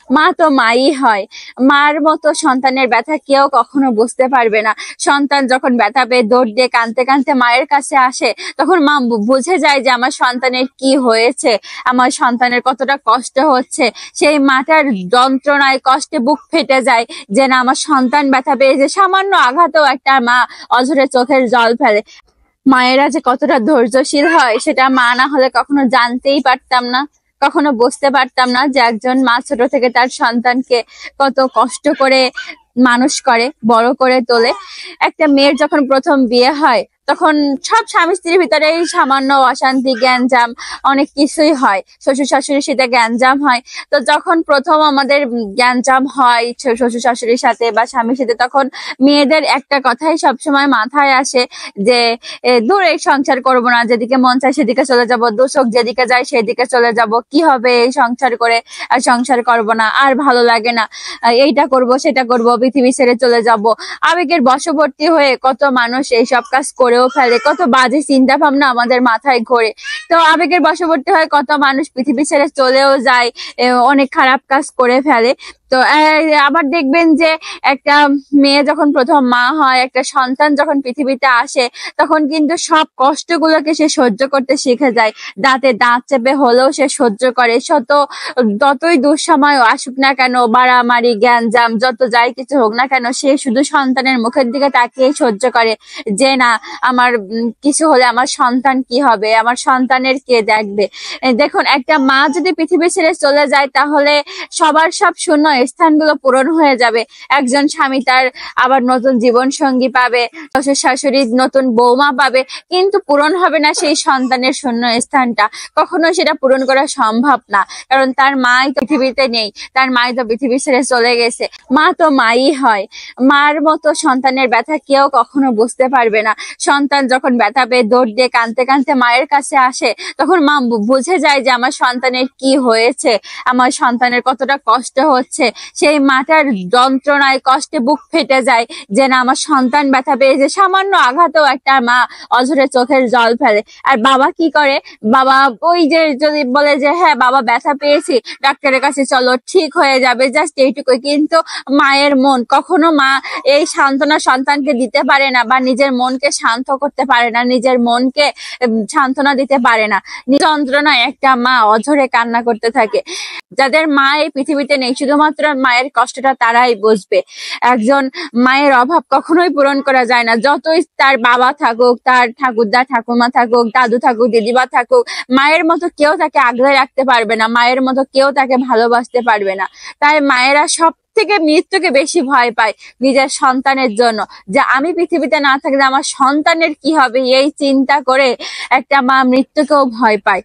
মা তো মাই হয়। মার মতো সন্তানের ব্যথা কেউ কখনো বুঝতে পারবে না। সন্তান যখন ব্যথা পেয়ে দৌড় দিয়ে কাঁদতে কাঁদতে মায়ের কাছে আসে, তখন মা বুঝে যায় যে আমার সন্তানের কি হয়েছে, আমার সন্তানের কতটা কষ্ট হচ্ছে। সেই মাটার যন্ত্রণায় কষ্টে বুক ফেটে যায় যে না, আমার সন্তান ব্যথা পেয়েছে। সামান্য আঘাতেও একটা মা অঝরে চোখের জল ফেলে। মায়েরা যে কতটা ধৈর্যশীল হয় সেটা মা না হলে কখনো জানতেই পারতাম না, কখনো বুঝতে পারতাম না যে একজন মা ছোট থেকে তার সন্তানকে কত কষ্ট করে মানুষ করে, বড় করে তোলে। একটা মেয়ের যখন প্রথম বিয়ে হয় তখন সব স্বামী স্ত্রীর ভিতরেই সামান্য অশান্তি, গ্যাঞ্জাম, অনেক কিছুই হয়। শ্বশুর শাশুড়ির সাথে গ্যাঞ্জাম হয়। তো যখন প্রথম আমাদের গ্যাঞ্জাম হয় শ্বশুর শাশুড়ির সাথে বা স্বামীর সাথে, তখন মেয়েদের একটা কথাই সবসময় মাথায় আসে যে দূর, এই সংসার করবো না, যেদিকে মন চায় সেদিকে চলে যাব, দোষক যেদিকে যায় সেদিকে চলে যাব, কি হবে এই সংসার করে, আর সংসার করব না, আর ভালো লাগে না, এইটা করব সেটা করব, পৃথিবী ছেড়ে চলে যাব। আবেগের বশবর্তী হয়ে কত মানুষ এইসব কাজ করেও ফেলে, কত বাজে চিন্তা ভাবনা আমাদের মাথায় ঘোরে। তো আবেগের বশবর্তী হয়ে কত মানুষ পৃথিবী ছেড়ে চলেও যায়, অনেক খারাপ কাজ করে ফেলে। তো আবার দেখবেন যে একটা মেয়ে যখন প্রথম মা হয়, একটা সন্তান যখন পৃথিবীতে আসে, তখন কিন্তু সব কষ্টগুলোকে সে সহ্য করতে শিখে যায়। দাঁতে দাঁত চেপে হলেও সে সহ্য করে। যতই দুঃসময় আসুক না কেন, মারামারি, গ্যাঞ্জাম, যত যাই কিছু হোক না কেন, সে শুধু সন্তানের মুখের দিকে তাকিয়ে সহ্য করে যে না, আমার কিছু হলে আমার সন্তান কি হবে, আমার সন্তানের কে দেখবে। দেখুন, একটা মা যদি পৃথিবী ছেড়ে চলে যায় তাহলে সবার সব শূন্য স্থানগুলো পূরণ হয়ে যাবে। একজন স্বামী তার আবার নতুন জীবন সঙ্গী পাবে, শ্বশুর শাশুড়ি নতুন বৌমা পাবে, কিন্তু পূরণ হবে না সেই সন্তানের শূন্য স্থানটা। কখনো সেটা পূরণ করা সম্ভব না, কারণ তার মাই তো পৃথিবীতে নেই, তার মাই তো পৃথিবী ছেড়ে চলে গেছে। মা তো মাই হয়। মার মতো সন্তানের ব্যথা কেউ কখনো বুঝতে পারবে না। সন্তান যখন ব্যথা পেয়ে দৌড় দিয়ে কাঁদতে কাঁদতে মায়ের কাছে আসে, তখন মা বুঝে যায় যে আমার সন্তানের কি হয়েছে, আমার সন্তানের কতটা কষ্ট হচ্ছে। সেই মাটার যন্ত্রণায় কষ্টে বুক ফেটে যায় যে না, আমার সন্তান ব্যথা পেয়েছে। সামান্য আঘাতেও একটা মা অঝরে চোখের জল ফেলে। আর বাবা কি করে? বাবা ওই যে যদি বলে যে হ্যাঁ বাবা ব্যথা পেয়েছি, ডাক্তারের কাছে চলো, ঠিক হয়ে যাবে, জাস্ট এইটুকুই। কিন্তু মায়ের মন, কখনো মা এই সান্ত্বনা সন্তানকে দিতে পারে না, বা নিজের মনকে শান্ত করতে পারে না, নিজের মনকে সান্ত্বনা দিতে পারে না। যন্ত্রণায় একটা মা অঝরে কান্না করতে থাকে। যাদের মা এই পৃথিবীতে নেই, শুধুমাত্র মায়ের কষ্টটা তারাই বুঝবে। একজন মায়ের অভাব কখনোই পূরণ করা যায় না। যতই তার বাবা থাকুক, তার ঠাকুরদা ঠাকুমা থাকুক, দাদু থাকুক, দিদিমা থাকুক, মায়ের মতো কেউ তাকে আগলে রাখতে পারবে না, মায়ের মতো কেউ তাকে ভালোবাসতে পারবে না। তাই মায়েরা সব থেকে মৃত্যুকে বেশি ভয় পায় নিজের সন্তানের জন্য, যে আমি পৃথিবীতে না থাকলে আমার সন্তানের কি হবে, এই চিন্তা করে একটা মা মৃত্যুকেও ভয় পায়।